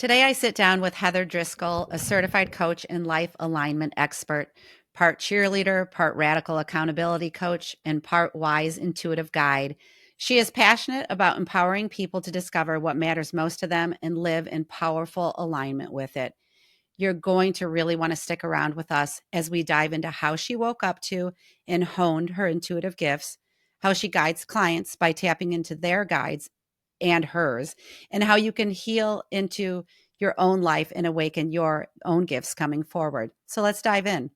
Today, I sit down with Heather Driscoll, a certified coach and life alignment expert, part cheerleader, part radical accountability coach, and part wise intuitive guide. She is passionate about empowering people to discover what matters most to them and live in powerful alignment with it. You're going to really want to stick around with us as we dive into how she woke up to and honed her intuitive gifts, how she guides clients by tapping into their guides and hers, and how you can heal into your own life and awaken your own gifts coming forward. So let's dive in.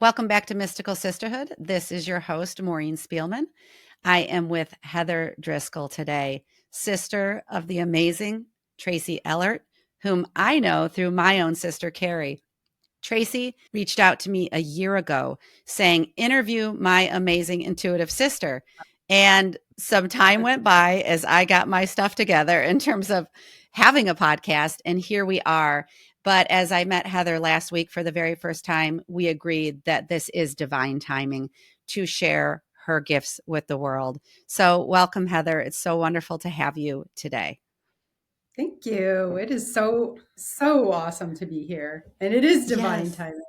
Welcome back to Mystical Sisterhood. This is your host, Maureen Spielman. I am with Heather Driscoll today, sister of the amazing Tracy Ellert, whom I know through my own sister, Carrie. Tracy reached out to me a year ago saying, interview my amazing intuitive sister. And some time went by as I got my stuff together in terms of having a podcast. And here we are. But as I met Heather last week for the very first time, we agreed that this is divine timing to share her gifts with the world. So welcome, Heather. It's so wonderful to have you today. Thank you. It is so awesome to be here. And it is divine Yes, timing.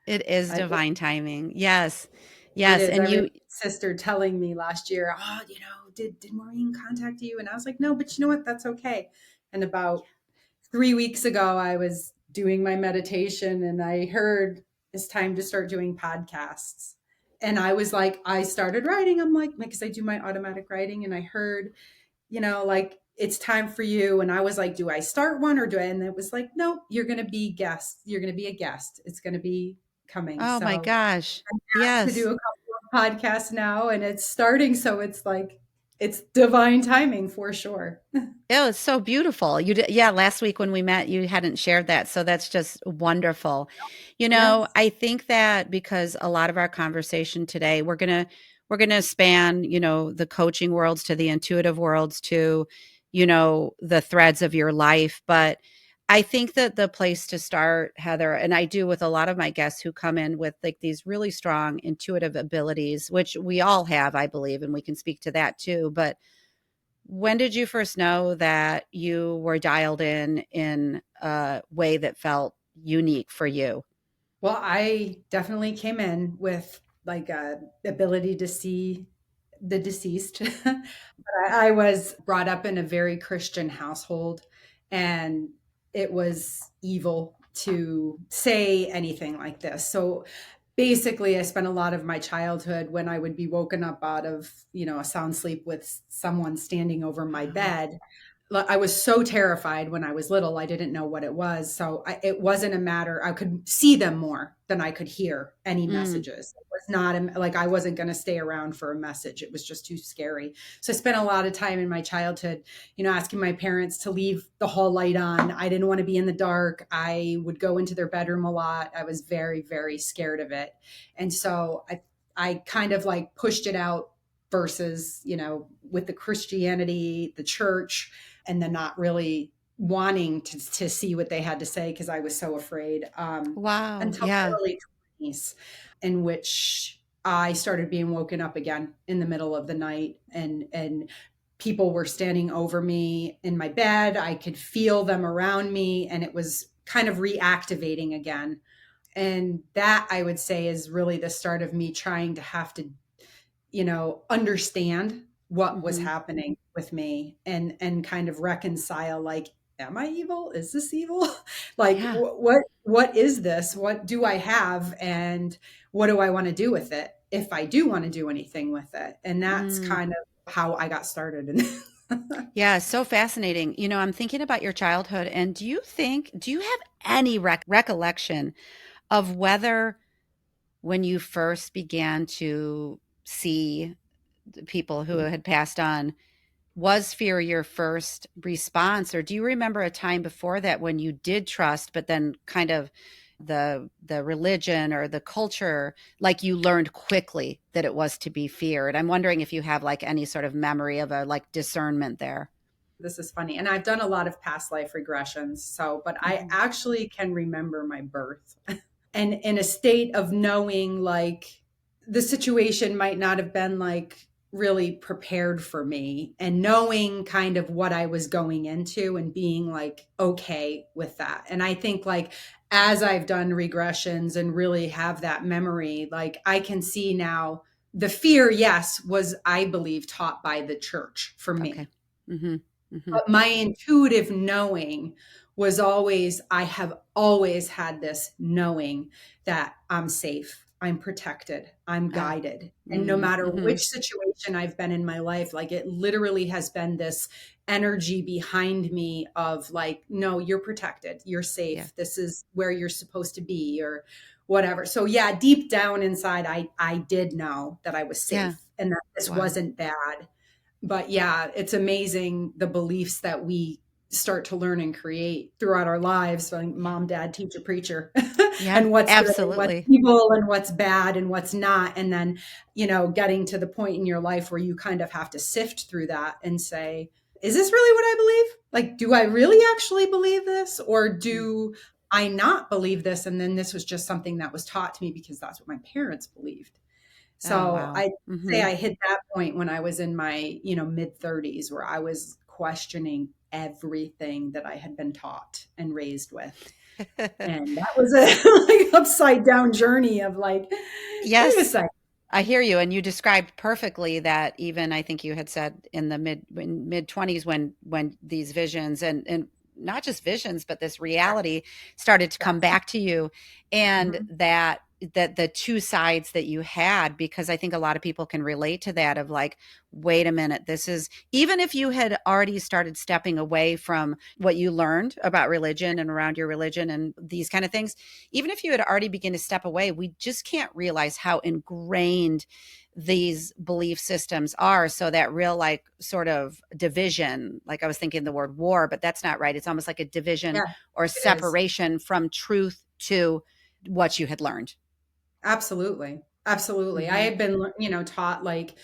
it is I, divine timing. Yes. it Yes. is. I And remember you, my sister telling me last year, did Maureen contact you? And I was like, no, but you know what? That's okay. And about 3 weeks ago, I was doing my meditation and I heard it's time to start doing podcasts. And I was like, I started writing. I'm like, because I do my automatic writing, and I heard, like, it's time for you. And I was like, do I start one or do I? And it was like, nope, you're going to be guest. You're going to be a guest. It's going to be coming. oh my So gosh. I'm asked to do Yes. a couple of podcasts now, and it's starting. So it's like, it's divine timing for sure. Oh, it's so beautiful. You did, yeah, last week when we met, you hadn't shared that. So that's just wonderful. Yes. I think that because a lot of our conversation today, we're going to span, the coaching worlds to the intuitive worlds to, the threads of your life, but I think that the place to start, Heather, and I do with a lot of my guests who come in with like these really strong intuitive abilities, which we all have, I believe, and we can speak to that too, but when did you first know that you were dialed in a way that felt unique for you? Well, I definitely came in with like a ability to see the deceased. But I was brought up in a very Christian household, and it was evil to say anything like this. So basically, I spent a lot of my childhood when I would be woken up out of, a sound sleep with someone standing over my Wow. bed. I was so terrified when I was little. I didn't know what it was. So it wasn't a matter, I could see them more than I could hear any Mm, messages. It was not like I wasn't going to stay around for a message. It was just too scary. So I spent a lot of time in my childhood, asking my parents to leave the hall light on. I didn't want to be in the dark. I would go into their bedroom a lot. I was very, very scared of it. And so I kind of like pushed it out versus, with the Christianity, the church, and then not really wanting to see what they had to say because I was so afraid, wow. until Yeah. my early 20s, in which I started being woken up again in the middle of the night, and people were standing over me in my bed. I could feel them around me, and it was kind of reactivating again. And that, I would say, is really the start of me trying to have to, understand what was Hmm. happening with me, and kind of reconcile, like, am I evil? Is this evil? Like, Yeah. what is this? What do I have? And what do I want to do with it? If I do want to do anything with it. And that's Mm. kind of how I got started. And Yeah. So fascinating. I'm thinking about your childhood, and do you have any recollection of whether when you first began to see the people who had passed on, was fear your first response, or do you remember a time before that when you did trust, but then kind of the religion or the culture, like you learned quickly that it was to be feared? I'm wondering if you have like any sort of memory of a like discernment there. this is funny. And I've done a lot of past life regressions. So, but I Mhm. actually can remember my birth, and in a state of knowing, like, the situation might not have been like really prepared for me, and knowing kind of what I was going into and being like okay with that. And I think like as I've done regressions and really have that memory, like I can see now the fear, yes, was I believe taught by the church for Okay. me. Mm-hmm. Mm-hmm. But my intuitive knowing was always, I have always had this knowing that I'm safe, I'm protected, I'm Ah. guided. And no matter Mm-hmm. which situation I've been in my life, like it literally has been this energy behind me of like, no, you're protected, you're Yeah. safe, this is where you're supposed to be, or whatever. So yeah, deep down inside, I did know that I was Yeah. safe and that this Wow. wasn't bad. But yeah, it's amazing the beliefs that we start to learn and create throughout our lives. So like Yeah. mom, dad, teacher, preacher, Yeah. and what's good and what's Absolutely. evil and what's bad and what's not. And then, getting to the point in your life where you kind of have to sift through that and say, is this really what I believe? Like, do I really actually believe this? Or Mm. do I not believe this? And then this was just something that was taught to me because that's what my parents believed. Oh, So wow. I say Mm-hmm. I hit that point when I was in my, mid 30s where I was questioning everything that I had been taught and raised with. And that was a like upside down journey of like, wait a Yes. second. I hear you, and you described perfectly that. Even I think you had said in the mid 20s, when these visions and not just visions, but this Yeah, reality started to come back to you, yeah. and Mhm. that the two sides that you had, because I think a lot of people can relate to that of like, wait a minute, this is, even if you had already started stepping away from what you learned about religion and around your religion and these kind of things, even if you had already begun to step away, we just can't realize how ingrained these belief systems are. So that real, like, sort of division, like I was thinking the word war, but that's not right. It's almost like a division Yeah, or it is. separation from truth to what you had learned. Absolutely. Absolutely. I Hmm. had been, taught like,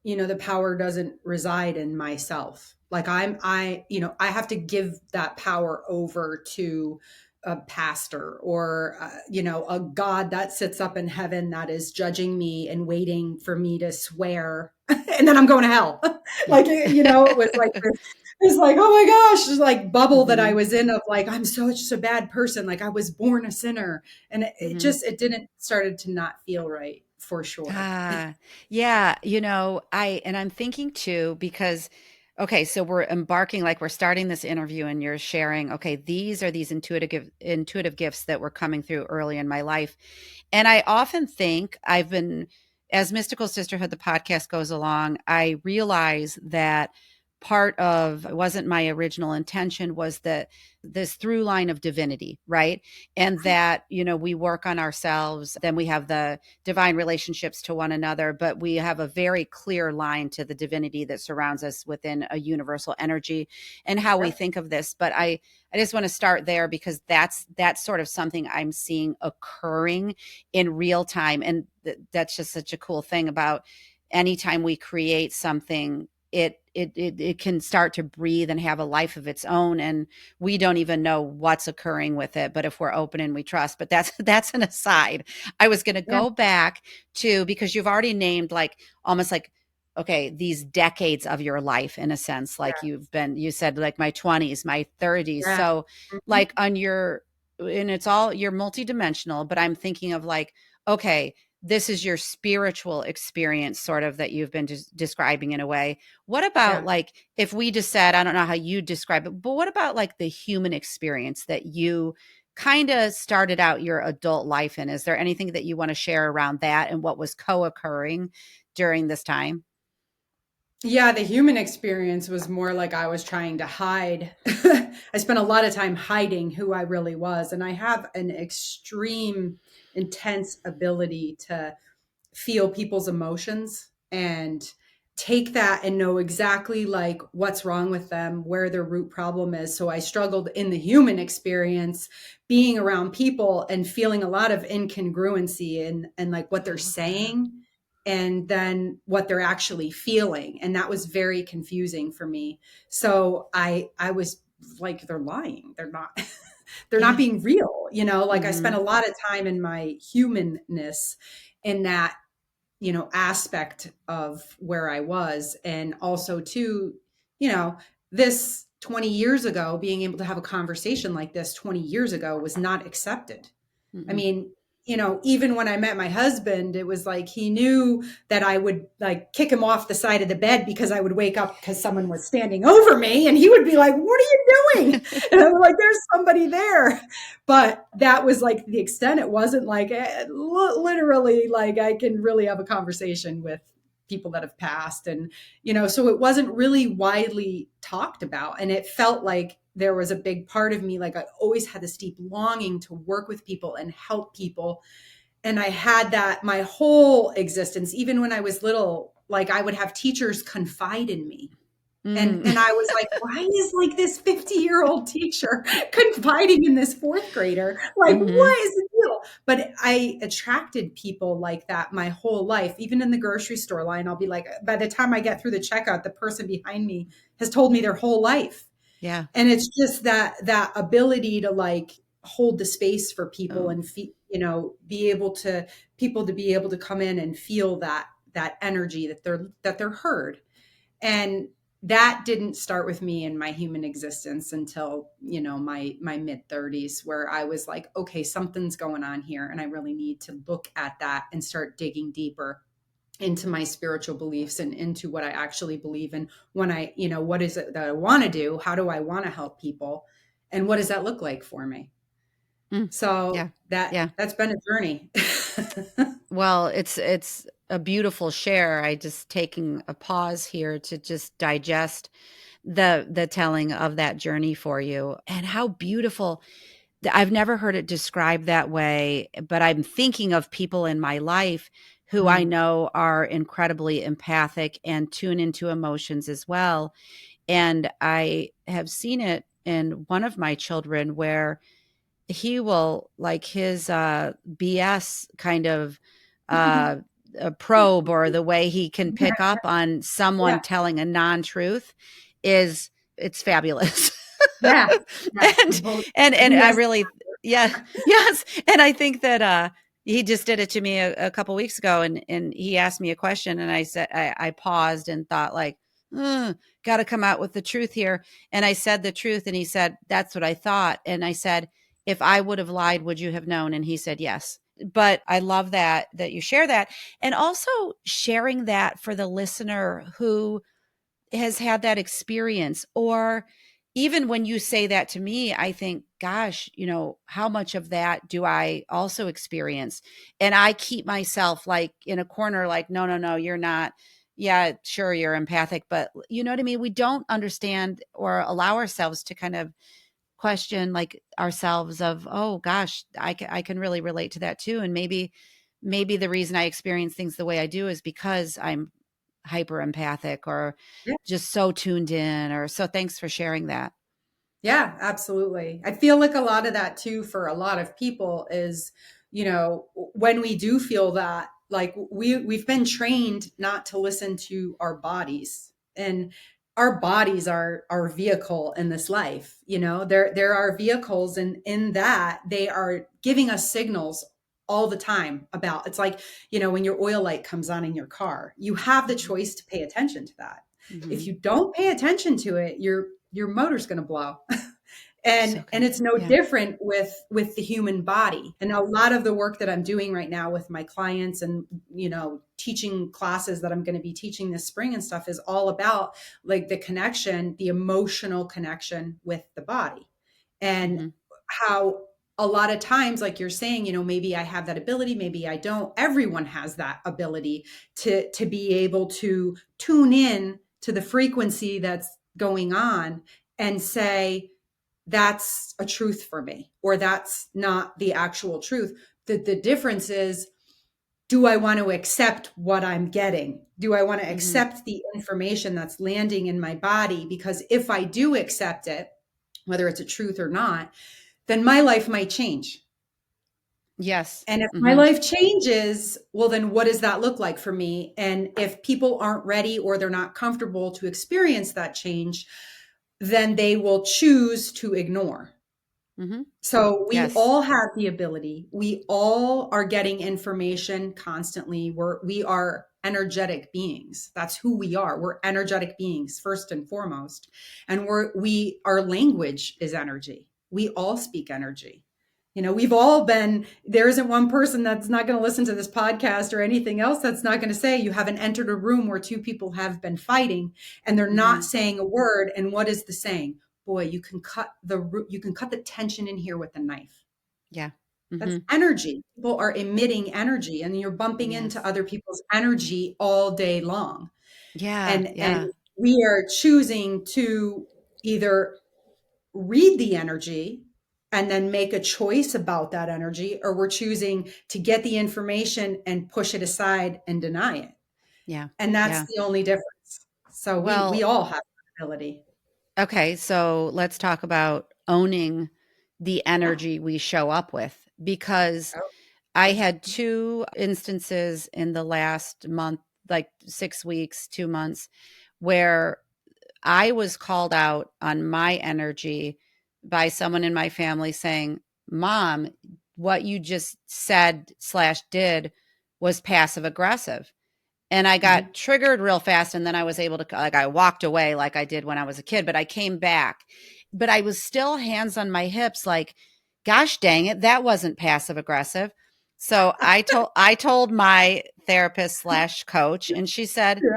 the power doesn't reside in myself. Like I have to give that power over to a pastor or, a God that sits up in heaven that is judging me and waiting for me to swear. And then I'm going to hell. Yeah. Like, it was like it's like, oh my gosh, this like bubble that I Hmm. was in of like, I'm such a bad person. Like I was born a sinner. And Hmm. it didn't started to not feel right for sure. Ah, yeah. I'm thinking too, because, okay, so we're embarking, like we're starting this interview and you're sharing, okay, these are these intuitive gifts that were coming through early in my life. And I often think as Mystical Sisterhood, the podcast goes along, I realize that part of, it wasn't my original intention, was that this through line of divinity, right? And that, we work on ourselves, then we have the divine relationships to one another, but we have a very clear line to the divinity that surrounds us within a universal energy and how we Yep. think of this. But I just want to start there because that's sort of something I'm seeing occurring in real time. And that's just such a cool thing about anytime we create something, it can start to breathe and have a life of its own, and we don't even know what's occurring with it, but if we're open and we trust. But that's an aside. I was going to Yeah. go back to, because you've already named, like, almost like, okay, these decades of your life, in a sense, like you said, like my 20s, my 30s. Yeah. So Mhm. like on your, and it's all, you're multidimensional, but I'm thinking of like, okay, this is your spiritual experience sort of that you've been describing in a way. What about, Yeah. like, if we just said, I don't know how you describe it, but what about like the human experience that you kind of started out your adult life in? Is there anything that you want to share around that and what was co-occurring during this time? Yeah, the human experience was more like I was trying to hide. I spent a lot of time hiding who I really was. And I have an extreme, intense ability to feel people's emotions and take that and know exactly like what's wrong with them, where their root problem is. So I struggled in the human experience being around people and feeling a lot of incongruency and like what they're Oh, wow. saying and then what they're actually feeling. And that was very confusing for me. So I was like, they're lying. They're not they're not Yeah. being real, like I spent Hmm. a lot of time in my humanness in that aspect of where I was. And also too, you know, this 20 years ago, being able to have a conversation like this 20 years ago was not accepted. I Mm-mm. mean, even when I met my husband, it was like he knew that I would like kick him off the side of the bed because I would wake up because someone was standing over me and he would be like, "What are you doing?" And I'm like, "There's somebody there." But that was like the extent. It wasn't like literally like I can really have a conversation with people that have passed. And so it wasn't really widely talked about, and it felt like there was a big part of me, like I always had this deep longing to work with people and help people. And I had that my whole existence, even when I was little. Like I would have teachers confide in me, and Mm. and I was like, why is like this 50-year-old teacher confiding in this fourth grader? Like, Mm-hmm. what is the deal? But I attracted people like that my whole life. Even in the grocery store line, I'll be like, by the time I get through the checkout, the person behind me has told me their whole life. Yeah. And it's just that ability to like hold the space for people Oh. and be able to people to be able to come in and feel that energy that they're heard. And that didn't start with me in my human existence until my mid 30s, where I was like, okay, something's going on here and I really need to look at that and start digging deeper into my spiritual beliefs and into what I actually believe in. When what is it that I want to do? How do I want to help people? And what does that look like for me? Mm. So Yeah. that Yeah. that's been a journey. Well, it's a beautiful share. I just taking a pause here to just digest the telling of that journey for you and how beautiful. I've never heard it described that way, but I'm thinking of people in my life who I Mm. know are incredibly empathic and tune into emotions as well. And I have seen it in one of my children where he will like his BS kind of uh, a probe, or the way he can pick up on someone Yeah, telling a non-truth is it's fabulous. yeah, yeah. and and I Yes. really, yeah, yes, and I think that he just did it to me a couple weeks ago, and he asked me a question, and I said I paused and thought like, got to come out with the truth here, and I said the truth, and he said that's what I thought, and I said, if I would have lied, would you have known? And he said yes. But I love that you share that, and also sharing that for the listener who has had that experience. Or even when you say that to me, I think, gosh, how much of that do I also experience? And I keep myself like in a corner, like, no, no, no, you're not. Yeah, sure, you're empathic, but you know what I mean? We don't understand or allow ourselves to kind of question like ourselves of, oh gosh, I can really relate to that too. And maybe the reason I experience things the way I do is because I'm hyper empathic or just so tuned in. Or so thanks for sharing that. Yeah, absolutely. I feel like a lot of that too for a lot of people is, when we do feel that, like we've been trained not to listen to our bodies. And our bodies are our vehicle in this life. There are vehicles, and in that they are giving us signals all the time. About it's like, when your oil light comes on in your car, you have the Mhm. choice to pay attention to that. If Mhm. you don't pay attention to it, your motor's going to blow. and So and good. it's no Yeah. different with the human body. And a lot of the work that I'm doing right now with my clients, and teaching classes that I'm going to be teaching this spring and stuff, is all about like the connection, the emotional connection with the body. And Mhm. how a lot of times, like you're saying, maybe I have that ability, maybe I don't. Everyone has that ability to be able to tune in to the frequency that's going on and say, that's a truth for me, or that's not the actual truth. The difference is, do I want to accept what I'm getting? Do I want to Mhm. accept the information that's landing in my body? Because if I do accept it, whether it's a truth or not, then my life might change. Yes. And if my Mhm. life changes, well, then what does that look like for me? And if people aren't ready or they're not comfortable to experience that change, then they will choose to ignore. Mm-hmm. So we Yes. all have the ability. We all are getting information constantly. We are energetic beings. That's who we are. We're energetic beings first and foremost. And our language is energy. We all speak energy. We've all been, there isn't one person that's not going to listen to this podcast or anything else that's not going to say you haven't entered a room where two people have been fighting and they're Mm-hmm. not saying a word. And what is the saying? Boy, you can cut the tension in here with a knife. Yeah. That's Mm-hmm. energy. People are emitting energy and you're bumping into Yes. other people's energy all day long. Yeah. And Yeah. we are choosing to either read the energy and then make a choice about that energy, or we're choosing to get the information and push it aside and deny it. Yeah. And that's Yeah. the only difference. So we Well, all have that ability. okay. So let's talk about owning the Yeah. energy we show up with, because Oh, I good. had two instances in the last month, like 6 weeks, 2 months, where I was called out on my energy by someone in my family saying, Mom, what you just said slash did was passive aggressive. And I Mhm. got triggered real fast. And then I was able to, like, I walked away like I did when I was a kid, but I came back. But I was still hands on my hips, like, gosh dang it, that wasn't passive aggressive. So I told my therapist slash coach, and she said, Yeah.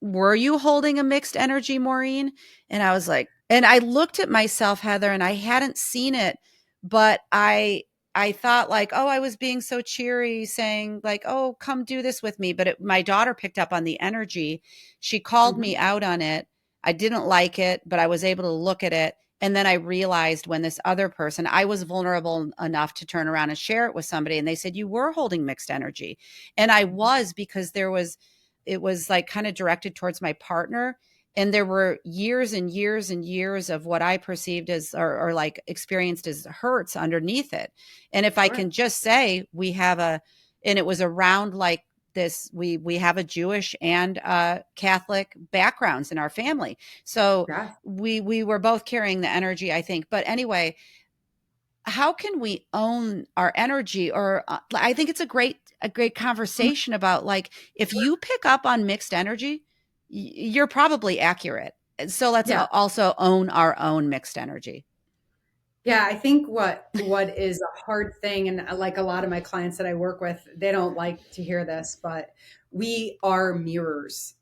were you holding a mixed energy, Maureen? And I was like, and I looked at myself, Heather, and I hadn't seen it, but I thought like, oh, I was being so cheery, saying like, oh, come do this with me. But my daughter picked up on the energy. She called Mhm. me out on it. I didn't like it, but I was able to look at it. And then I realized when this other person, I was vulnerable enough to turn around and share it with somebody. And they said, you were holding mixed energy. And I Mhm. was, because it was like kind of directed towards my partner. And there were years and years and years of what I perceived as, or like experienced as hurts underneath it. And if I Sure. can just say, and it was around like this, we have a Jewish and Catholic backgrounds in our family. So Yeah. we were both carrying the energy, I think. But anyway, how can we own our energy? Or I think it's a great conversation about, like, if you pick up on mixed energy, you're probably accurate. So let's Yeah. also own our own mixed energy. Yeah, I think what is a hard thing, and like a lot of my clients that I work with, they don't like to hear this, but we are mirrors.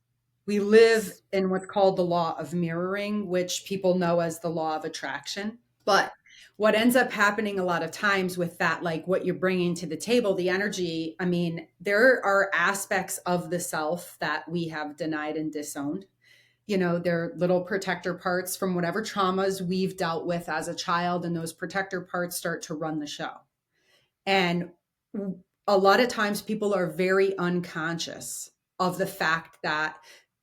We live in what's called the law of mirroring, which people know as the law of attraction. But what ends up happening a lot of times with that, like what you're bringing to the table, the energy, I mean, there are aspects of the self that we have denied and disowned. They're little protector parts from whatever traumas we've dealt with as a child, and those protector parts start to run the show. And a lot of times people are very unconscious of the fact that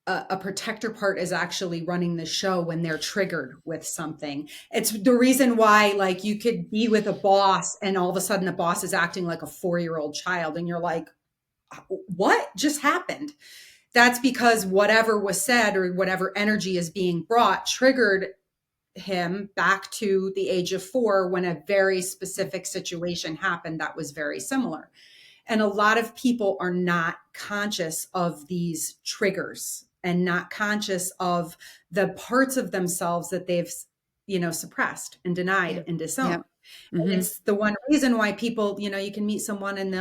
a protector part is actually running the show when they're triggered with something. It's the reason why, like, you could be with a boss and all of a sudden the boss is acting like a 4-year-old child, and you're like, what just happened? That's because whatever was said or whatever energy is being brought triggered him back to the age of 4 when a very specific situation happened that was very similar. And a lot of people are not conscious of these triggers and not conscious of the parts of themselves that they've, suppressed and Yeah. denied and Yeah. disowned. And Mm-hmm. it's the one reason why people, you can meet someone and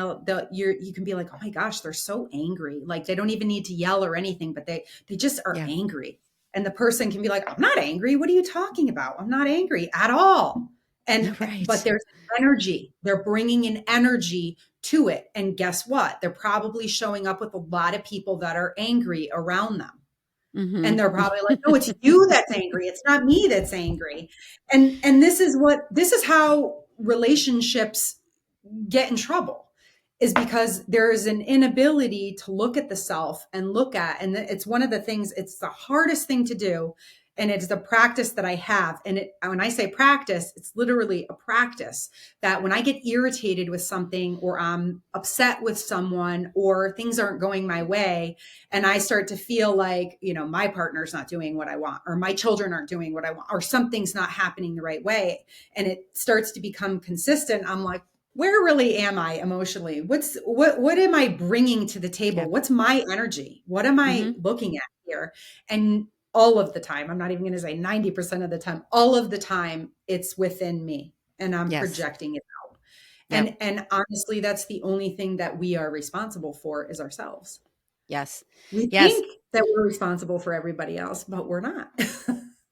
you can be like, oh my gosh, they're so angry. Like they don't even need to yell or anything, but they just are Yeah. angry. And the person can be like, I'm not angry. What are you talking about? I'm not angry at all. But Right. there's energy. They're bringing an energy to it. And guess what? They're probably showing up with a lot of people that are angry around them. And they're Mm-hmm. probably like, no, it's you that's angry. It's not me that's angry. And this is how relationships get in trouble, is because there is an inability to look at the self and it's one of the things, it's the hardest thing to do. And it's a practice that I have. And when I say practice, it's literally a practice that when I get irritated with something, or I'm upset with someone, or things aren't going my way, and I start to feel like, my partner's not doing what I want, or my children aren't doing what I want, or something's not happening the right way, and it starts to become consistent, I'm like, where really am I emotionally? What am I bringing to the Yeah. table? What's my energy? What am I Mm-hmm. looking at here? And all of the time, I'm not even going to say 90% of the time, all of the time, it's within me, and I'm Yes. projecting it out. Yep. And honestly, that's the only thing that we are responsible for, is ourselves. Yes. We Yes. think that we're responsible for everybody else, but we're not.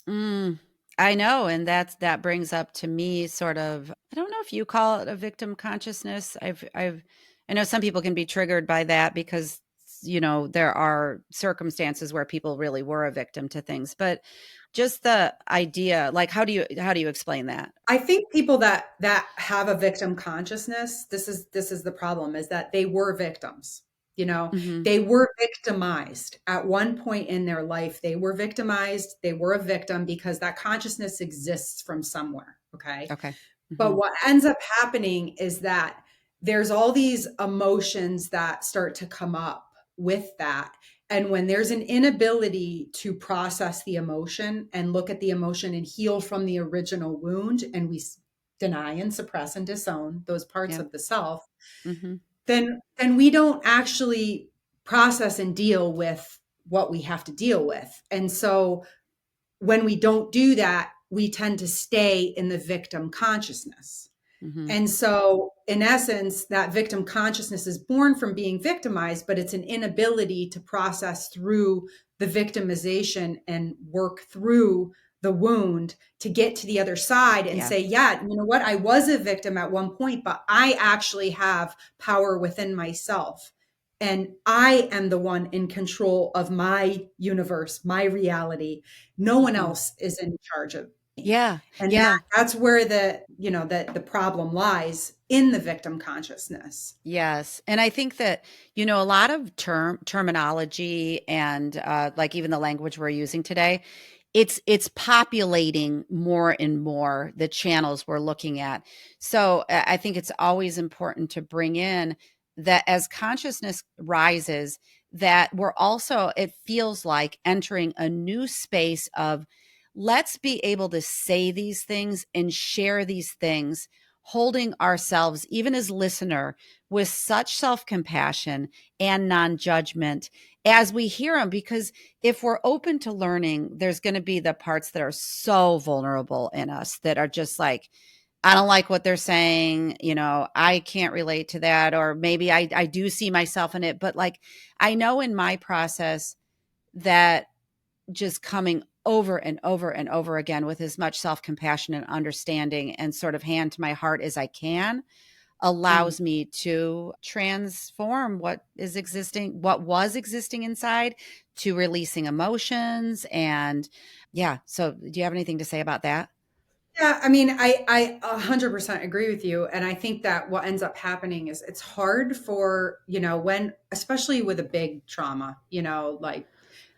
Mm, I know, and that brings up to me sort of, I don't know if you call it a victim consciousness. I know some people can be triggered by that because there are circumstances where people really were a victim to things, but just the idea, like how do you explain that? I think people that have a victim consciousness, this is the problem, is that they were victims. You know, Mhm. they were victimized at one point in their life. They were victimized. They were a victim because that consciousness exists from somewhere. Okay. Okay. But Mhm. what ends up happening is that there's all these emotions that start to come up with that. And when there's an inability to process the emotion and look at the emotion and heal from the original wound, and we deny and suppress and disown those parts Yep. of the self, Mhm. then we don't actually process and deal with what we have to deal with. And so when we don't do that, we tend to stay in the victim consciousness. Mhm. And so, in essence, that victim consciousness is born from being victimized, but it's an inability to process through the victimization and work through the wound to get to the other side and Yeah. say, yeah, you know what? I was a victim at one point, but I actually have power within myself. And I am the one in control of my universe, my reality. No one Mhm. else is in charge of me. Yeah. And Yeah. that's where the problem lies, in the victim consciousness. Yes. And I think that, a lot of terminology and like even the language we're using today, it's populating more and more the channels we're looking at. So I think it's always important to bring in that as consciousness rises, that we're also, it feels like entering a new space of let's be able to say these things and share these things, holding ourselves, even as listener, with such self compassion and non judgment as we hear them. Because if we're open to learning, there's going to be the parts that are so vulnerable in us that are just like, I don't like what they're saying. I can't relate to that. Or maybe I do see myself in it. But like, I know in my process that just coming over and over and over again with as much self compassion and understanding and sort of hand to my heart as I can Mm. allows me to transform what was existing inside, to releasing emotions. And yeah. So do you have anything to say about that? Yeah, I mean, I 100% agree with you. And I think that what ends up happening is it's hard for, when, especially with a big trauma, like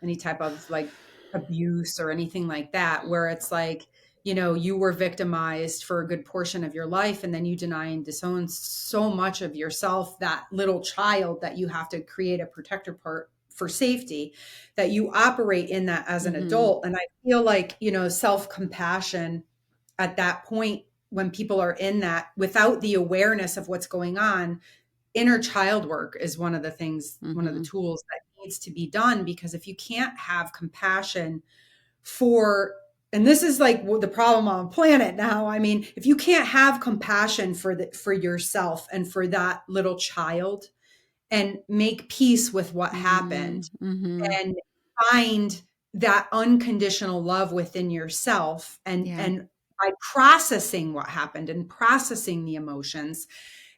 any type of like abuse or anything like that, where it's like, you were victimized for a good portion of your life, and then you deny and disown so much of yourself, that little child that you have to create a protector part for safety, that you operate in that as an Mm-hmm. adult. And I feel like, self compassion at that point, when people are in that without the awareness of what's going on, inner child work is one of the things, one of the Mm-hmm. tools that needs to be done. Because if you can't have compassion for, and this is like the problem on the planet now, I mean, if you can't have compassion for yourself and for that little child, and make peace with what happened, Mm-hmm. and find that unconditional love within yourself, Yeah. and by processing what happened and processing the emotions,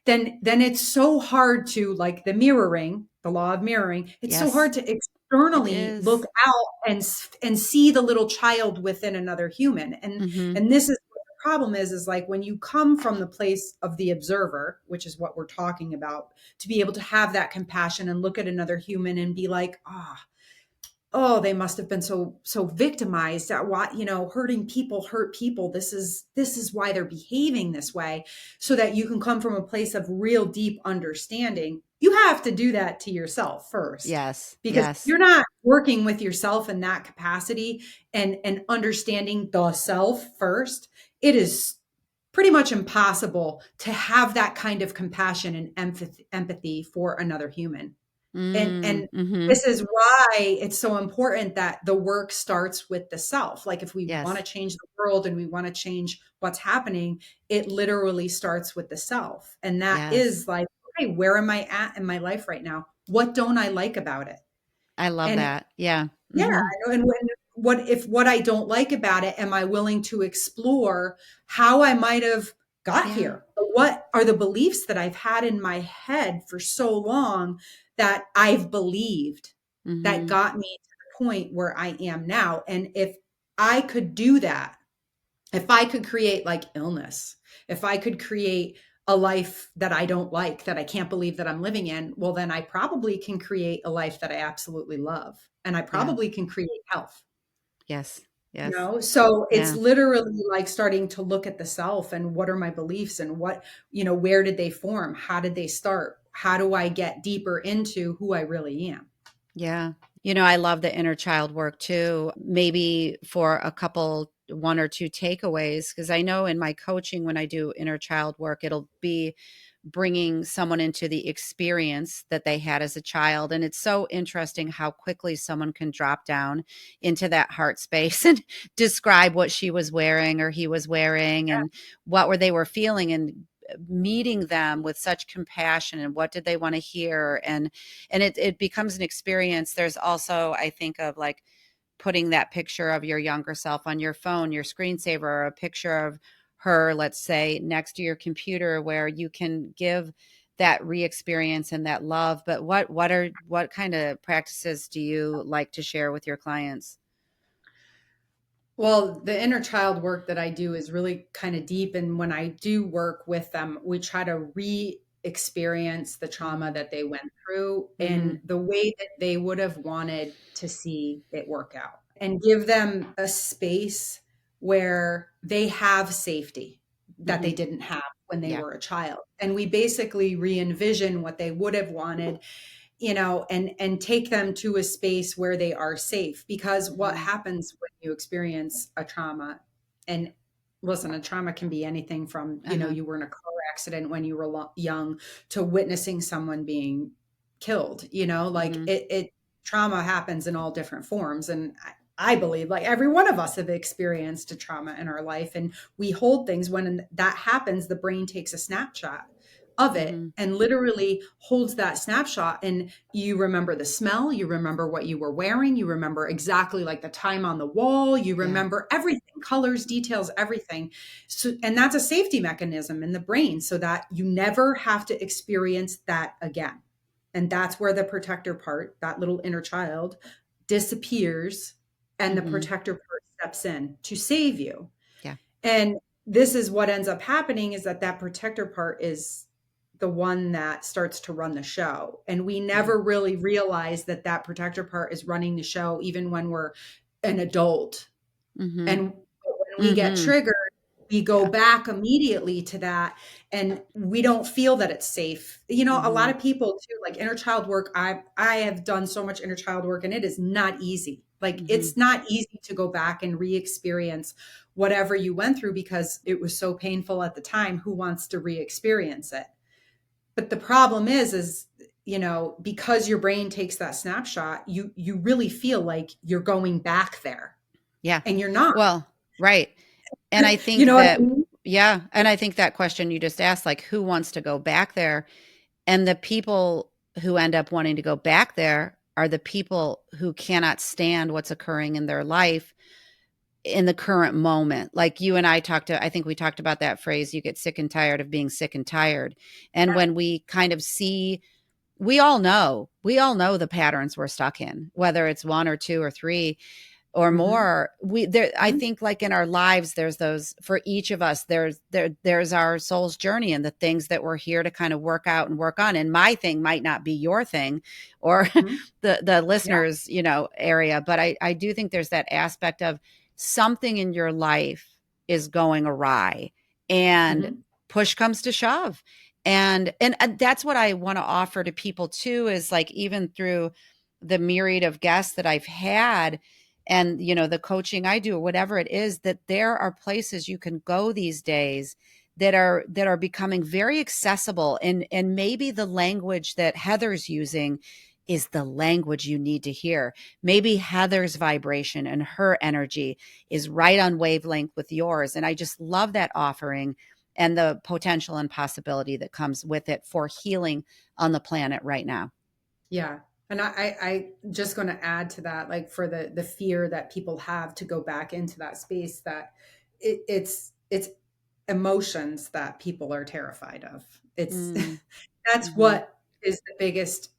then it's so hard to, like the mirroring, the law of mirroring, it's so Yes, hard to it externally look is. out and see the little child within another human. and Mm-hmm. and this is what the problem is like, when you come from the place of the observer, which is what we're talking about, to be able to have that compassion and look at another human and be like, oh, they must have been so victimized at what, hurting people hurt people. This is why they're behaving this way, so that you can come from a place of real deep understanding. You have to do that to yourself first, Yes. because if Yes. you're not working with yourself in that capacity and understanding the self first, it is pretty much impossible to have that kind of compassion and empathy for another human. And Mm-hmm. this is why it's so important that the work starts with the self. Like, if we want to Yes. change the world and we want to change what's happening, it literally starts with the self. And that Yes. is like, okay, where am I at in my life right now? What don't I like about it? I love And that. Yeah. yeah, Mm-hmm. and what I don't like about it, am I willing to explore how I might have got Yeah. here? What are the beliefs that I've had in my head for so long that I've believed, that Mm-hmm. got me to the point where I am now? And if I could do that, if I could create like illness, if I could create a life that I don't like, that I can't believe that I'm living in, well, then I probably can create a life that I absolutely love. And I Yeah. probably can create health, Yes. Yes. So it's Yeah. literally like starting to look at the self and what are my beliefs and what, where did they form? How did they start? How do I get deeper into who I really am? Yeah. I love the inner child work too. Maybe for a couple, one or two takeaways, because I know in my coaching, when I do inner child work, it'll be bringing someone into the experience that they had as a child. And it's so interesting how quickly someone can drop down into that heart space and describe what she was wearing or he was wearing and what were they were feeling, and meeting them with such compassion and what did they want to hear, and it becomes an experience. There's also, I think, of like putting that picture of your younger self on your phone, your screensaver, or a picture of her, let's say, next to your computer, where you can give that re-experience and that love. But what kind of practices do you like to share with your clients? Well, the inner child work that I do is really kind of deep. And when I do work with them, we try to re experience the trauma that they went through in Mm-hmm. the way that they would have wanted to see it work out, and give them a space where they have safety that they Mm-hmm. didn't have when they Yeah. were a child. And we basically re envision what they would have wanted, and take them to a space where they are safe. Because what Mm-hmm. happens when you experience a trauma, and listen, a trauma can be anything from, Uh-huh. you were in a car accident when you were young, to witnessing someone being killed, like Mm-hmm. it trauma happens in all different forms. And I believe like every one of us have experienced a trauma in our life, and we hold things. When that happens, the brain takes a snapshot of it Mm-hmm. and literally holds that snapshot. And you remember the smell, you remember what you were wearing, you remember exactly like the time on the wall, you Yeah. remember everything, colors, details, everything. So, and that's a safety mechanism in the brain, so that you never have to experience that again. And that's where the protector part, that little inner child, disappears, and the Mm-hmm. protector part steps in to save you. Yeah. And this is what ends up happening, is that protector part is the one that starts to run the show. And we Yeah. never really realize that protector part is running the show, even when we're an adult. Mm-hmm. And when we get Mm-hmm. triggered, we go Yeah. back immediately to that, and we don't feel that it's safe. A lot Mm-hmm. of people too, like inner child work. I have done so much inner child work, and it is not easy. Like, Mm-hmm. it's not easy to go back and re-experience whatever you went through, because it was so painful at the time. Who wants to re-experience it? But the problem is, because your brain takes that snapshot, you really feel like you're going back there, Yeah. and you're not. Well, right. And I You think know what I that, mean? yeah. And I think that question you just asked, like, who wants to go back there? And the people who end up wanting to go back there are the people who cannot stand what's occurring in their life in the current moment. Like you and I think we talked about that phrase, you get sick and tired of being sick and tired. And when we kind of see, we all know the patterns we're stuck in, whether it's one or two or three. or Mm-hmm. more. We there I think like in our lives there's those for each of us. There's our soul's journey and the things that we're here to kind of work out and work on. And my thing might not be your thing or Mm-hmm. the Yeah. listeners, area, but I do think there's that aspect of something in your life is going awry and Mm-hmm. push comes to shove. And that's what I want to offer to people too, is like even through the myriad of guests that I've had and the coaching I do or whatever it is, that there are places you can go these days that are becoming very accessible, and maybe the language that Heather's using is the language you need to hear. Maybe Heather's vibration and her energy is right on wavelength with yours, and I just love that offering and the potential and possibility that comes with it for healing on the planet right now. Yeah. And I just going to add to that, like for the fear that people have to go back into that space, that it's emotions that people are terrified of. It's Mm, that's mhm. what is the biggest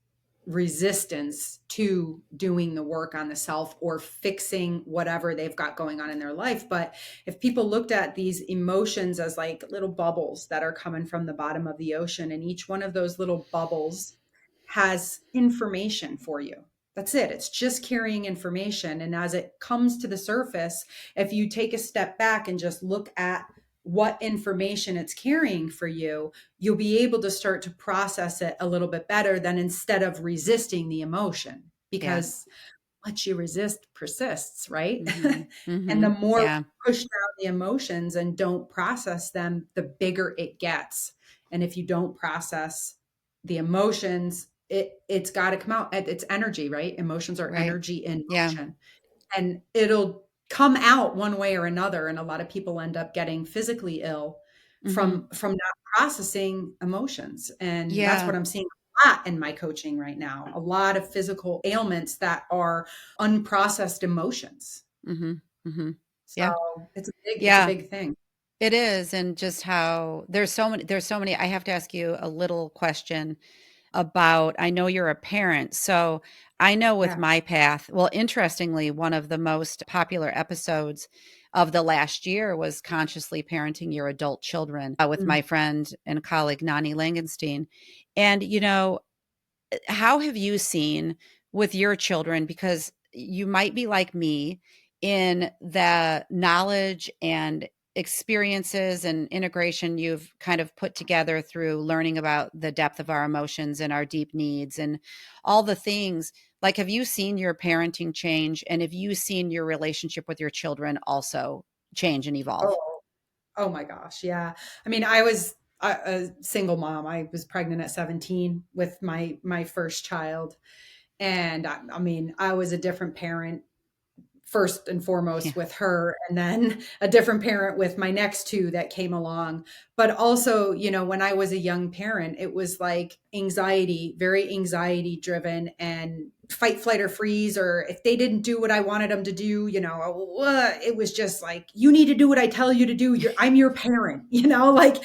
resistance to doing the work on the self or fixing whatever they've got going on in their life. But if people looked at these emotions as like little bubbles that are coming from the bottom of the ocean, and each one of those little bubbles has information for you. That's it. It's just carrying information. And as it comes to the surface, if you take a step back and just look at what information it's carrying for you, you'll be able to start to process it a little bit better than instead of resisting the emotion. Yeah. Because what you resist persists, right? Mhm. And the Mhm. more Yeah. we push down the emotions and don't process them, the bigger it gets. And if you don't process the emotions, it's got to come out. It's energy, right? Emotions are Right. energy in Yeah. motion, and it'll come out one way or another. And a lot of people end up getting physically ill Mhm. from not processing emotions, and that's Yeah. what I'm seeing a lot in my coaching right now. A lot of physical ailments that are unprocessed emotions. Mhm. Mhm. Yeah. So it's a Yeah. big thing. It is, and just how there's so many. I have to ask you a little question about, I know you're a parent, so I know with Yeah. my path, well, interestingly, one of the most popular episodes of the last year was consciously parenting your adult children, with Mm. my friend and colleague Nani Langenstein. And how have you seen with your children, because you might be like me in the knowledge and experiences and integration you've kind of put together through learning about the depth of our emotions and our deep needs and all the things, like have you seen your parenting change, and have you seen your relationship with your children also change and evolve? Oh, oh my gosh. Yeah. I mean, I was a single mom. I was pregnant at 17 with my first child. And I mean, I was a different parent first and Yeah. foremost with her, and then a different parent with my next two that came along. But also, when I was a young parent, it was like anxiety, very anxiety driven, and fight, flight, or freeze. Or if they didn't do what I wanted them to do, it was just like, you need to do what I tell you to do. I'm your parent, like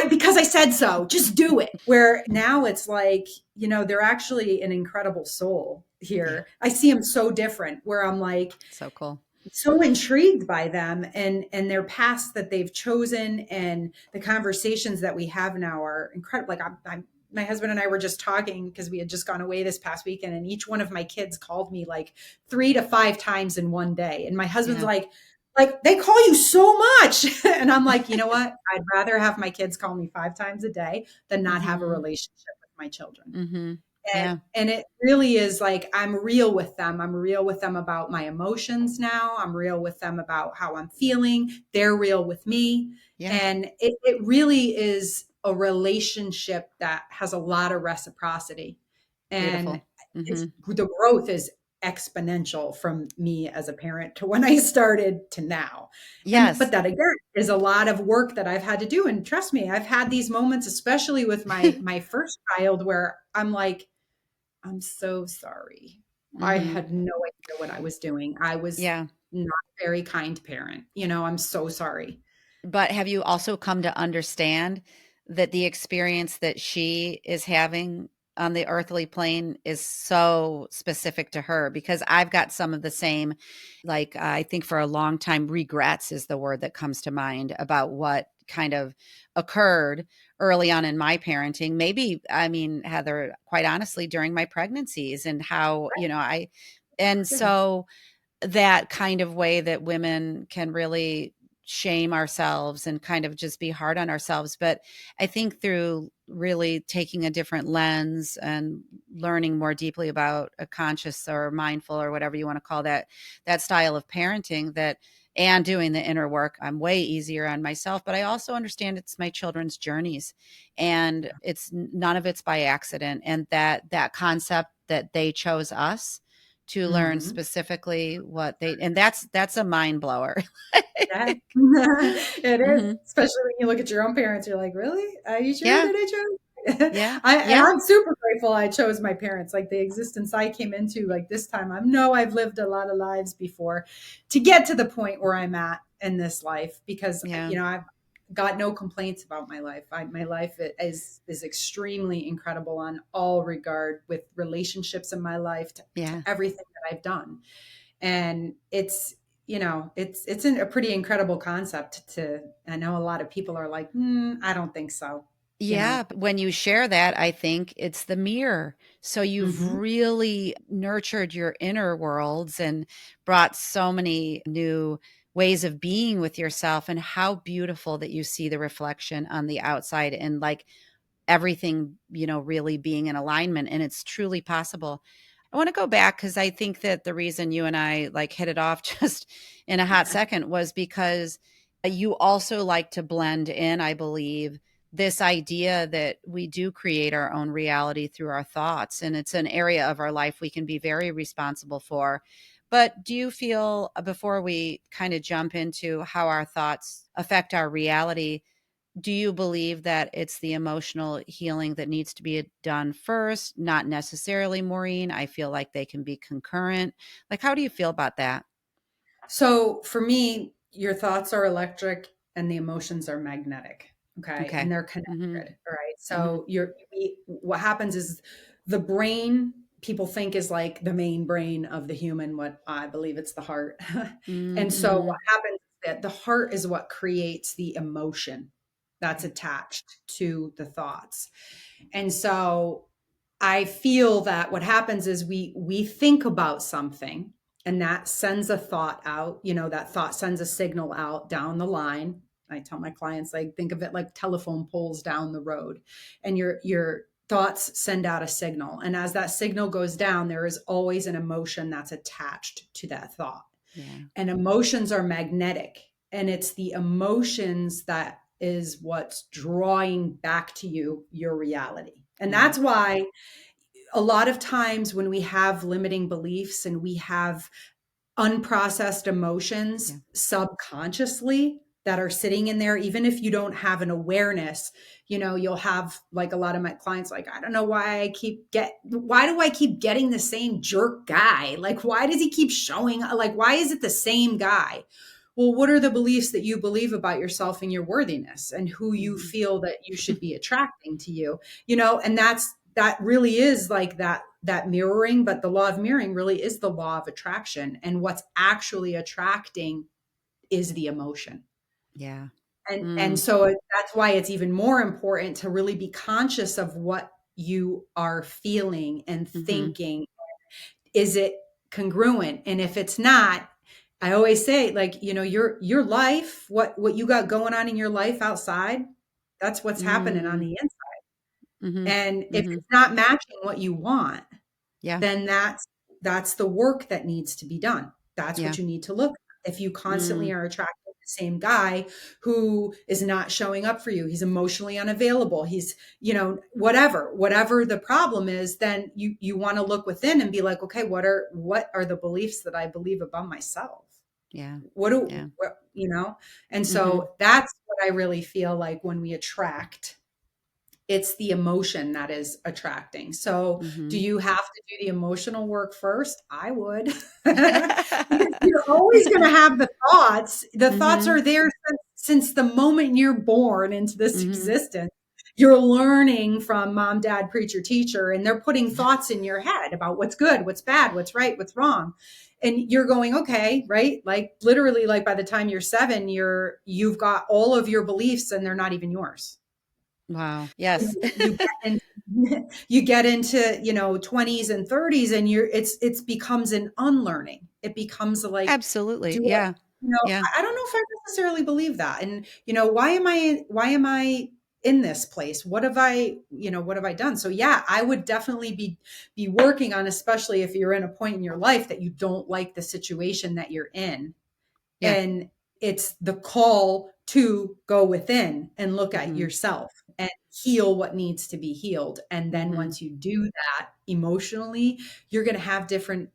because I said so, just do it. Where now it's like, they're actually an incredible soul Yeah. here. I see them so different, where I'm like So cool. so intrigued by them and their paths that they've chosen, and the conversations that we have now are incredible. Like my husband and I were just talking because we had just gone away this past weekend, and each one of my kids called me like 3 to 5 times in one day, and my husband's Yeah. like they call you so much. And I'm like, you know what, I'd rather have my kids call me 5 times a day than not have a Mhm. relationship with my children. Mhm. and Yeah. and it really is like, I'm real with them. I'm real with them about my emotions now. I'm real with them about how I'm feeling. They're real with me. Yeah. And it really is a relationship that has a lot of reciprocity. And Beautiful. it's Mhm. the growth is exponential from me as a parent to when I started to now. But Yes. that again is a lot of work that I've had to do. And trust me, I've had these moments, especially with my first child, where I'm like, I'm so sorry. I Mhm. had no idea what I was doing. I was Yeah. not a very kind parent. I'm so sorry. But have you also come to understand that the experience that she is having on the earthly plane is so specific to her, because I've got some of the same, like, I think for a long time, regrets is the word that comes to mind about what kind of occurred early on in my parenting. Maybe, I mean, Heather, quite honestly, during my pregnancies, and how, and Sure. so that kind of way that women can really shame ourselves and kind of just be hard on ourselves. But I think through really taking a different lens and learning more deeply about a conscious or mindful or whatever you want to call that style of parenting, that and doing the inner work, I'm way easier on myself. But I also understand it's my children's journeys, and it's none of it's by accident. And that concept that they chose us to learn Mm-hmm. specifically what they, and that's a mind blower. Yeah. It is, Hmm. especially when you look at your own parents, you're like, really? Are you sure Yeah, that I chose? yeah, And yeah, I'm super grateful I chose my parents. Like the existence I came into, like this time, I know I've lived a lot of lives before to get to the point where I'm at in this life, because, yeah, I've got no complaints about my life. My life is extremely incredible on all regard, with relationships in my life to yeah. everything that I've done. And it's a pretty incredible concept. To I know a lot of people are like, I don't think so, you know. Yeah, but when you share that, I think it's the mirror. So you've Hmm. really nurtured your inner worlds and brought so many new ways of being with yourself, and how beautiful that you see the reflection on the outside, and like everything, really being in alignment, and it's truly possible. I want to go back, because I think that the reason you and I like hit it off just in a hot second was because you also like to blend in, I believe, this idea that we do create our own reality through our thoughts, and it's an area of our life we can be very responsible for. But do you feel, before we kind of jump into how our thoughts affect our reality, do you believe that it's the emotional healing that needs to be done first? Not necessarily, Maureen. I feel like they can be concurrent. Like, how do you feel about that? So for me, your thoughts are electric and the emotions are magnetic. Okay. And Okay. they're Mm-hmm. connected. All right. Mm-hmm. So what happens is the brain, people think, is like the main brain of the human, what I believe it's the heart. And so Mm-hmm. what happens is that the heart is what creates the emotion that's Okay. attached to the thoughts. And so I feel that what happens is we think about something, and that sends a thought out, that thought sends a signal out down the line. I tell my clients, like, think of it like telephone poles down the road, and your thoughts send out a signal, and as that signal goes down, there is always an emotion that's attached to that thought. Yeah. And emotions are magnetic, and it's the emotions that is what's drawing back to you your reality. And Yeah. that's why a lot of times when we have limiting beliefs and we have unprocessed emotions Yeah. subconsciously that are sitting in there, even if you don't have an awareness, you'll have, like, a lot of my clients, like, I don't know why do I keep getting the same jerk guy? Like, why does he keep showing, like, why is it the same guy? Well, what are the beliefs that you believe about yourself and your worthiness and who you Mm-hmm. feel that you should be attracting to you? And that really is like that mirroring. But the law of mirroring really is the law of attraction, and what's actually attracting is the emotion. Yeah. And Mm. so that's why it's even more important to really be conscious of what you are feeling and Mm-hmm. thinking. Is it congruent? And if it's not, I always say, like, your life, what you got going on in your life outside, that's what's happening on Mm. the inside. Mm-hmm. And if Mm-hmm. it's not matching what you want, Yeah. then that's the work that needs to be done. That's Yeah. what you need to look at. If you constantly Mm. are attracting the same guy who is not showing up for you, he's emotionally unavailable, he's, whatever the problem is, then you want to look within and be like, okay, what are the beliefs that I believe about myself? Yeah. What do Yeah. what, you know? And Mm-hmm. so that's what I really feel like when we attract, it's the emotion that is attracting. So, do Mm-hmm. you have to do the emotional work first? I would. Because you're always going to have the thoughts. The thoughts Mm-hmm. are there since the moment you're born into this Mm-hmm. existence. you're learning from mom, dad, preacher, teacher, and they're putting thoughts in your head about what's good, what's bad, what's right, what's wrong. And you're going, okay, right? Like literally, like by the time you're 7, you've got all of your beliefs and they're not even yours. Wow. Yes. You get into, you get into, 20s and 30s, and it's becomes an unlearning. It becomes like, Absolutely. do I, Yeah. Yeah. I don't know if I necessarily believe that. And, why am I in this place? What have I done? So yeah, I would definitely be working on, especially if you're in a point in your life that you don't like the situation that you're in. Yeah. And it's the call to go within and look at Mhm. yourself and heal what needs to be healed. And then Mhm. once you do that emotionally, you're going to have different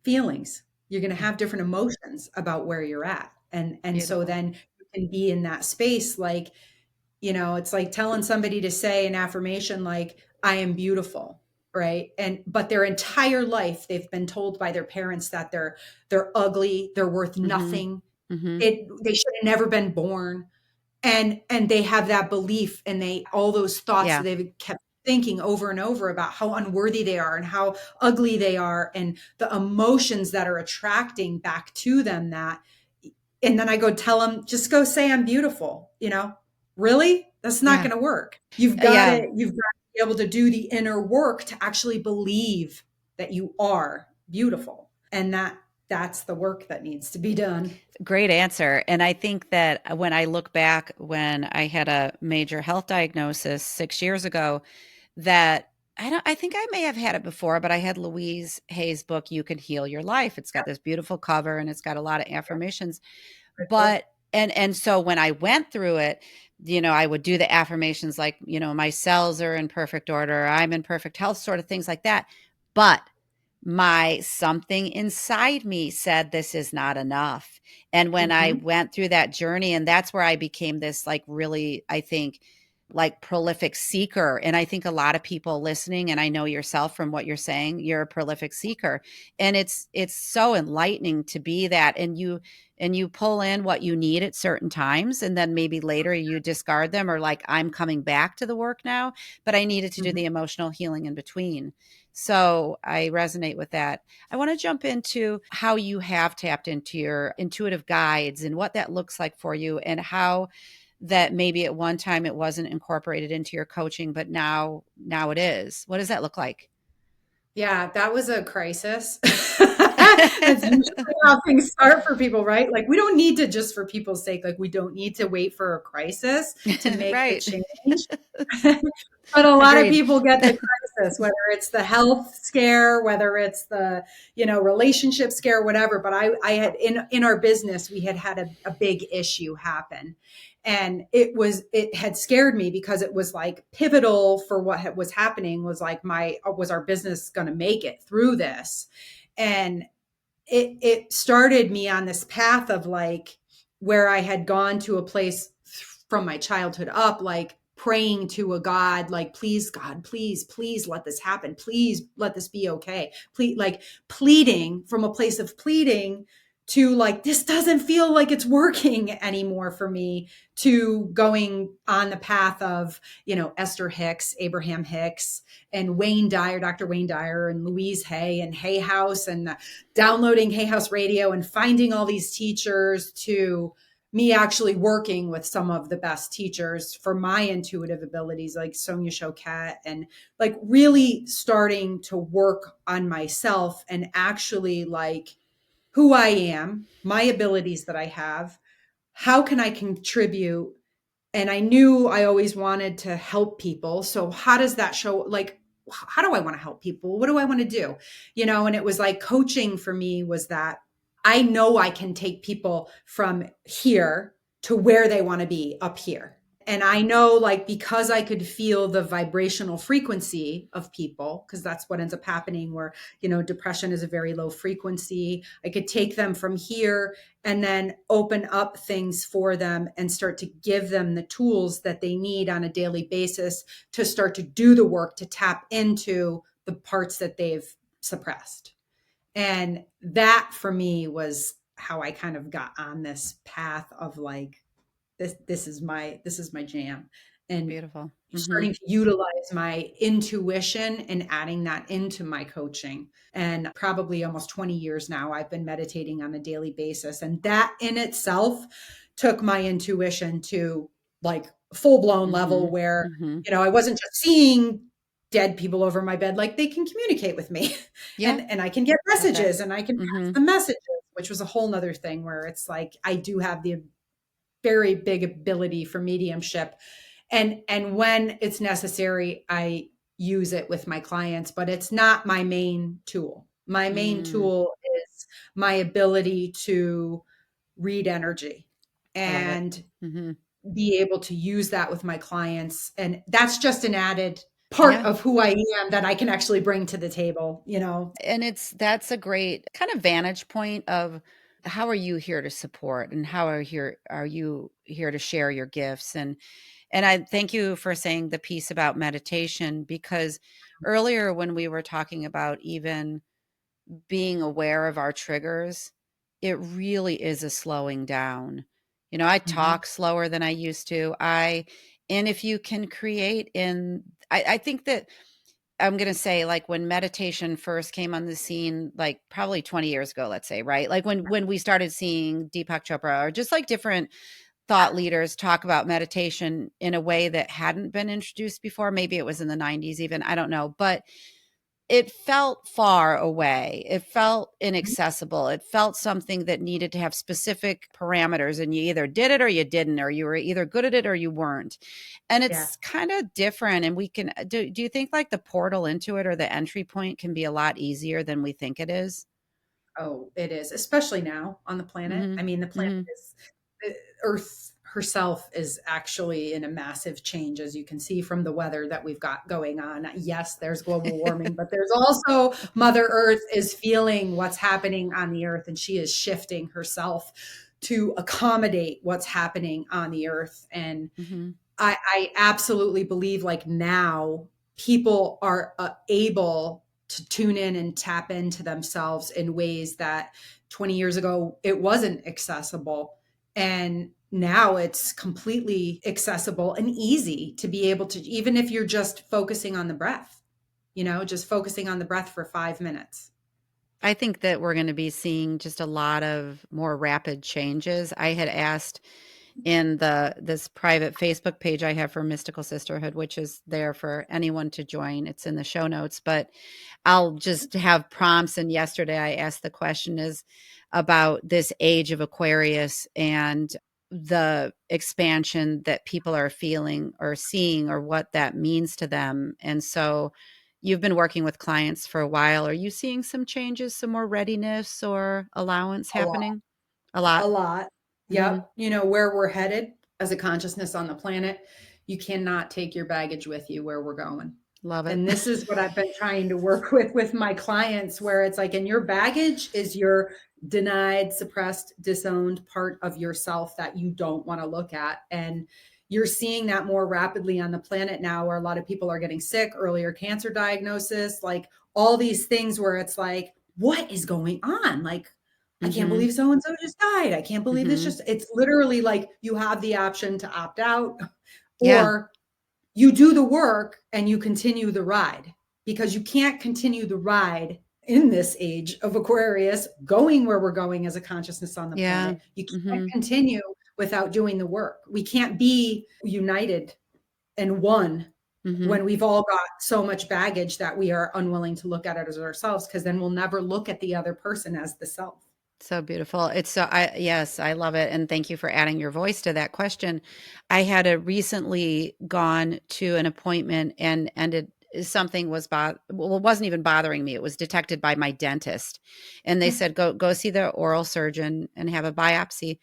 feelings. You're going to Yeah. have different emotions about where you're at. And so Beautiful. then you can be in that space, like, it's like telling somebody to say an affirmation like, I am beautiful, right? And but their entire life they've been told by their parents that they're ugly, they're worth Mhm. nothing. Mhm. They should have never been born. And they have that belief, and they all those thoughts that Yeah. they've kept thinking over and over about how unworthy they are and how ugly they are, and the emotions that are attracting back to them that. And then I go tell them, just go say I'm beautiful. Really? That's not Yeah. going to work. You've got Yeah. to be able to do the inner work to actually believe that you are beautiful, and that's the work that needs to be done. Great answer. And I think that when I look back when I had a major health diagnosis 6 years ago, that I think I may have had it before, but I had Louise Hay's book, You Can Heal Your Life. It's got this beautiful cover and it's got a lot of affirmations. For sure. But and so when I went through it, I would do the affirmations like, my cells are in perfect order, I'm in perfect health, sort of things like that. But my something inside me said this is not enough. And when I Hmm. went through that journey, and that's where I became this like really, I think, like prolific seeker. And I think a lot of people listening, and I know yourself from what you're saying, you're a prolific seeker. And it's so enlightening to be that. And you pull in what you need at certain times, and then maybe later you discard them, or like, I'm coming back to the work now, but I needed to do Hmm. the emotional healing in between. So I resonate with that. I want to jump into how you have tapped into your intuitive guides and what that looks like for you, and how that maybe at one time it wasn't incorporated into your coaching, but now it is. What does that look like? Yeah, that was a crisis. That's usually how things start for people, right? Like, we don't need to, just for people's sake, like, we don't need to wait for a crisis to make the Right. change. But a lot of Agreed. people get the crisis, whether it's the health scare, whether it's the, relationship scare, whatever. But I had in our business, we had a big issue happen. And it had scared me because it was like pivotal for what was happening, was like, was our business going to make it through this? And it started me on this path of like, where I had gone to a place from my childhood up, like praying to a God, like, please, God, please let this happen. Please let this be okay. Please, like pleading from a place of pleading, to like, this doesn't feel like it's working anymore for me, to going on the path of, Esther Hicks, Abraham Hicks, and Dr. Wayne Dyer, and Louise Hay, and Hay House, and downloading Hay House Radio, and finding all these teachers, to me actually working with some of the best teachers for my intuitive abilities, like Sonia Choquette, and like really starting to work on myself, and actually like who I am, my abilities that I have, how can I contribute? And I knew I always wanted to help people. So how does that show? Like, how do I want to help people? What do I want to do? And it was like, coaching for me was that I know I can take people from here to where they want to be up here. And I know, like, because I could feel the vibrational frequency of people, because that's what ends up happening, where, depression is a very low frequency. I could take them from here and then open up things for them and start to give them the tools that they need on a daily basis to start to do the work to tap into the parts that they've suppressed. And that for me was how I kind of got on this path of like, this is my jam. and Beautiful. starting to utilize my intuition and adding that into my coaching. And probably almost 20 years now, I've been meditating on a daily basis. And that in itself took my intuition to like full blown Mm-hmm. level where, Mm-hmm. I wasn't just seeing dead people over my bed, like they can communicate with me Yeah. and I can get Love that. messages and I can pass Mm-hmm. the messages, which was a whole nother thing where it's like I do have the very big ability for mediumship, and when it's necessary I use it with my clients, but it's not my main tool. My main Mm, tool is my ability to read energy I love it. and Mm-hmm. be able to use that with my clients, and that's just an added part Yeah. of who I am that I can actually bring to the table. And that's a great kind of vantage point of how are you here to support and how are you here to share your gifts. And I thank you for saying the piece about meditation, because earlier when we were talking about even being aware of our triggers, it really is a slowing down. I Mhm. talk slower than I used to. And if you can create I think that I'm going to say, like, when meditation first came on the scene, like probably 20 years ago, let's say, right? Like when we started seeing Deepak Chopra or just like different thought leaders talk about meditation in a way that hadn't been introduced before. Maybe it was in the 90s even, I don't know, but it felt far away. It felt inaccessible. It felt something that needed to have specific parameters, and you either did it or you didn't, or you were either good at it or you weren't. And Yeah. it's kind of different. And we can do you think like the portal into it or the entry point can be a lot easier than we think it is? Oh, it is, especially now on the planet. I Mhm. mean, the planet Mhm. is, Earth herself is actually in a massive change, as you can see from the weather that we've got going on. Yes, there's global warming, but there's also Mother Earth is feeling what's happening on the Earth, and she is shifting herself to accommodate what's happening on the Earth. And Mhm. I absolutely believe like now people are able to tune in and tap into themselves in ways that 20 years ago it wasn't accessible. And now it's completely accessible and easy to be able to, even if you're just focusing on the breath, just focusing on the breath for 5 minutes. I think that we're going to be seeing just a lot of more rapid changes. I had asked in this private Facebook page I have for Mystical Sisterhood, which is there for anyone to join. It's in the show notes, but I'll just have prompts. And yesterday I asked the question is about this age of Aquarius and the expansion that people are feeling or seeing or what that means to them. And so you've been working with clients for a while. Are you seeing some changes, some more readiness or allowance A lot. happening? A lot. A lot. Hmm. Yep. Where we're headed as a consciousness on the planet, you cannot take your baggage with you where we're going. Love it. And this is what I've been trying to work with my clients, where it's like, and your baggage is your denied, suppressed, disowned part of yourself that you don't want to look at. And you're seeing that more rapidly on the planet now, where a lot of people are getting sick, earlier cancer diagnosis, like all these things where it's like, what is going on? Like, I can't Hmm. believe so and so just died. I can't believe this Hmm. just, it's literally like you have the option to opt out, Yeah. or you do the work and you continue the ride, because you can't continue the ride in this age of Aquarius, going where we're going as a consciousness on the Yeah. planet. You can't Hmm. continue without doing the work. We can't be united and one Hmm. when we've all got so much baggage that we are unwilling to look at it as ourselves, because then we'll never look at the other person as the self. So beautiful. It's so yes, I love it. And thank you for adding your voice to that question. I had a recently gone to an appointment and ended something was well, it wasn't even bothering me. It was detected by my dentist. And they said, go see the oral surgeon and have a biopsy.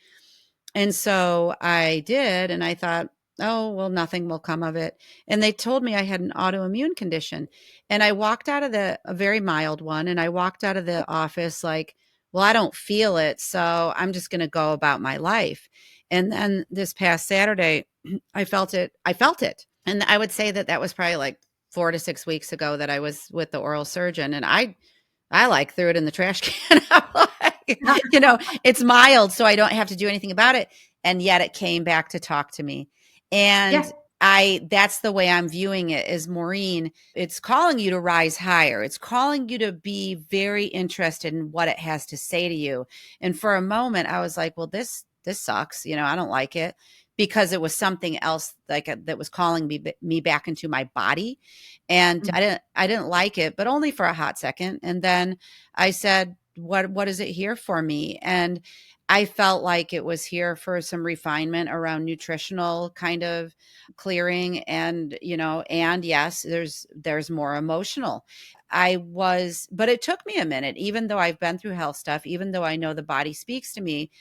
And so I did, and I thought, oh, well, nothing will come of it. And they told me I had an autoimmune condition. And I walked out of a very mild one, and I walked out of the office like, well, I don't feel it. So I'm just going to go about my life. And then this past Saturday, I felt it. I felt it. And I would say that that was probably like 4 to 6 weeks ago that I was with the oral surgeon. And I like threw it in the trash can. I'm like, it's mild, so I don't have to do anything about it. And yet it came back to talk to me. And Yeah. that's the way I'm viewing it, is Maureen, it's calling you to rise higher. It's calling you to be very interested in what it has to say to you. And for a moment I was like, well, this sucks. I don't like it, because it was something else like that was calling me back into my body. And Mhm. I didn't like it, but only for a hot second. And then I said, what is it here for me? And I felt like it was here for some refinement around nutritional kind of clearing. And and yes, there's more emotional. But it took me a minute. Even though I've been through health stuff, even though I know the body speaks to me,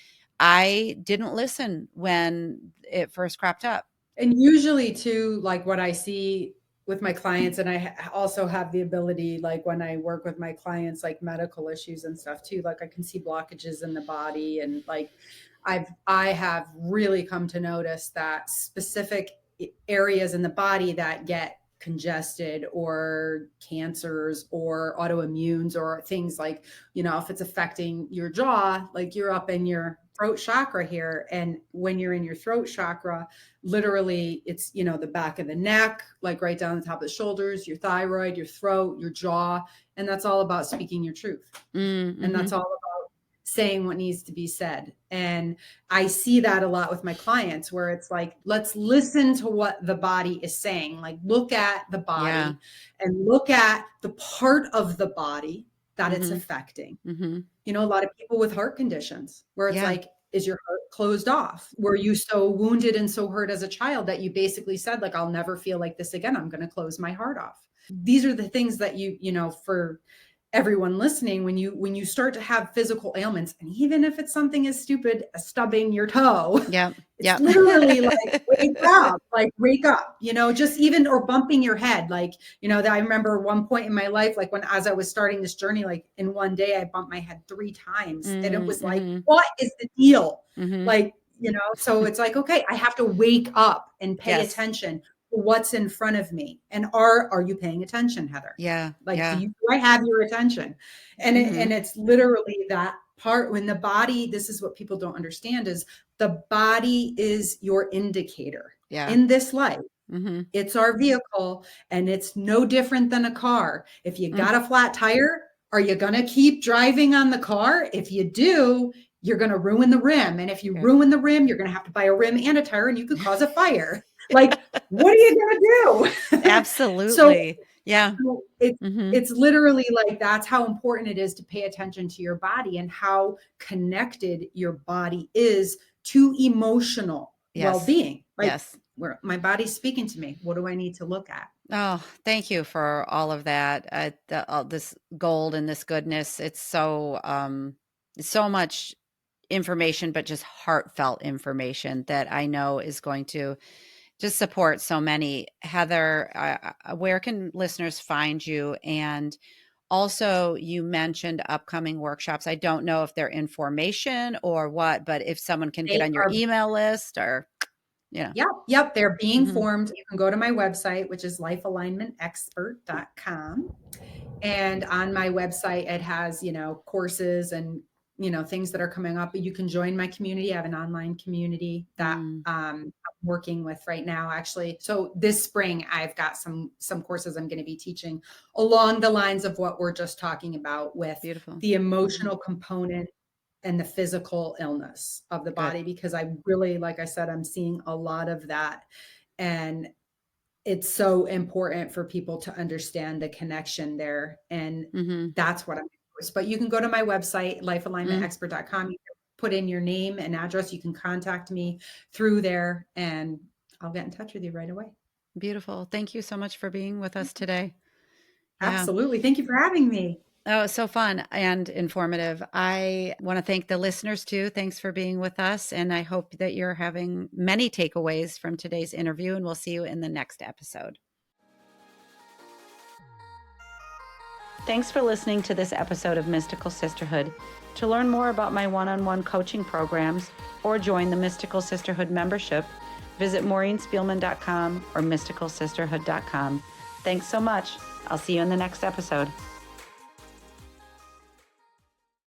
I didn't listen when it first cropped up. And usually too, like what I see with my clients, and also have the ability, like when I work with my clients, like medical issues and stuff too, like I can see blockages in the body. And like I have really come to notice that specific areas in the body that get congested, or cancers, or autoimmunes, or things like, if it's affecting your jaw, like you're up in your throat chakra here. And when you're in your throat chakra, literally it's, the back of the neck, like right down the top of the shoulders, your thyroid, your throat, your jaw. And that's all about speaking your truth. And Mm-hmm. that's all about saying what needs to be said. And I see that a lot with my clients, where it's like, let's listen to what the body is saying. Like, look at the Yeah. body and look at the part of the body that it's Mm-hmm. affecting. Mm-hmm. A lot of people with heart conditions, where it's Yeah. like, is your heart closed off? Were you so wounded and so hurt as a child that you basically said, like, I'll never feel like this again, I'm going to close my heart off? These are the things that for everyone listening, when you start to have physical ailments, and even if it's something as stupid as stubbing your toe, Yep. it's Yep. literally like wake up, just even, or bumping your head. Like, that I remember one point in my life, like as I was starting this journey, like in one day I bumped my head 3 times, and it was like, Mm-hmm. what is the deal? Mm-hmm. Like, so it's like, okay, I have to wake up and pay Yes. attention to what's in front of me. And are you paying attention, Heather? Yeah. Like, Yeah. do I have your attention? And Mm-hmm. it's literally that part, when the body, this is what people don't understand, is the body is your indicator Yeah. in this life. Mm-hmm. It's our vehicle, and it's no different than a car. If you Mm. got a flat tire, are you going to keep driving on the car? If you do, you're going to ruin the rim. And if you Yeah. ruin the rim, you're going to have to buy a rim and a tire, and you could cause a fire. Like, what are you going to do? So Absolutely. Yeah. it's Mm-hmm. it's literally like, that's how important it is to pay attention to your body, and how connected your body is to emotional Yes. well-being. Like, Yes. where my body's speaking to me, what do I need to look at? Oh, thank you for all of that. All this gold and this goodness. It's so much information, but just heartfelt information that I know is going to just support so many. Heather, where can listeners find you? And also, you mentioned upcoming workshops. I don't know if they're information or what, but if someone can get They on your are, email list or, you know. yep, they're being Mhm. formed. You can go to my website, which is lifealignmentexpert.com. And on my website, it has, courses and, things that are coming up. But you can join my community. I have an online community that Mm, I'm working with right now, actually. So this spring, I've got some courses I'm going to be teaching along the lines of what we're just talking about, with beautiful. the Mhm. emotional component and the physical illness of the Good. body, because I really, like I said, I'm seeing a lot of that. And it's so important for people to understand the connection there. And Mhm. that's what I'm doing. But you can go to my website, Mm, lifealignmentexpert.com. You can put in your name and address. You can contact me through there, and I'll get in touch with you right away. beautiful. Thank you so much for being with us today. Yeah. Absolutely. Thank you for having me. Oh, it's so fun and informative. I want to thank the listeners too. Thanks for being with us. And I hope that you're having many takeaways from today's interview, and we'll see you in the next episode. Thanks for listening to this episode of Mystical Sisterhood. To learn more about my one-on-one coaching programs or join the Mystical Sisterhood membership, visit maureenspielman.com or mysticalsisterhood.com. Thanks so much. I'll see you in the next episode.